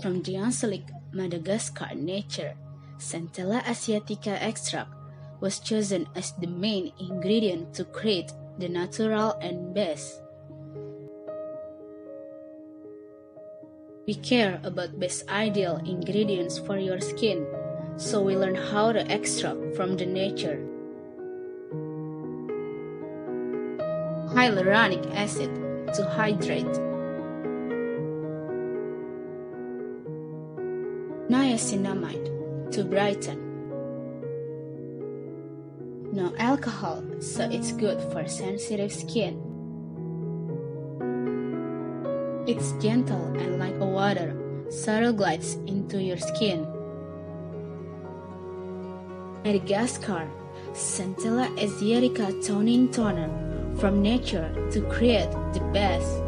From the Angelic Madagascar nature, Centella Asiatica extract was chosen as the main ingredient to create the natural and best. We care about best ideal ingredients for your skin, so we learn how to extract from the nature. Hyaluronic acid to hydrate. Niacinamide to brighten. No alcohol, so it's good for sensitive skin. It's gentle and like a water, subtle glides into your skin. Madagascar, Centella Asiatica Toning Toner from nature to create the best.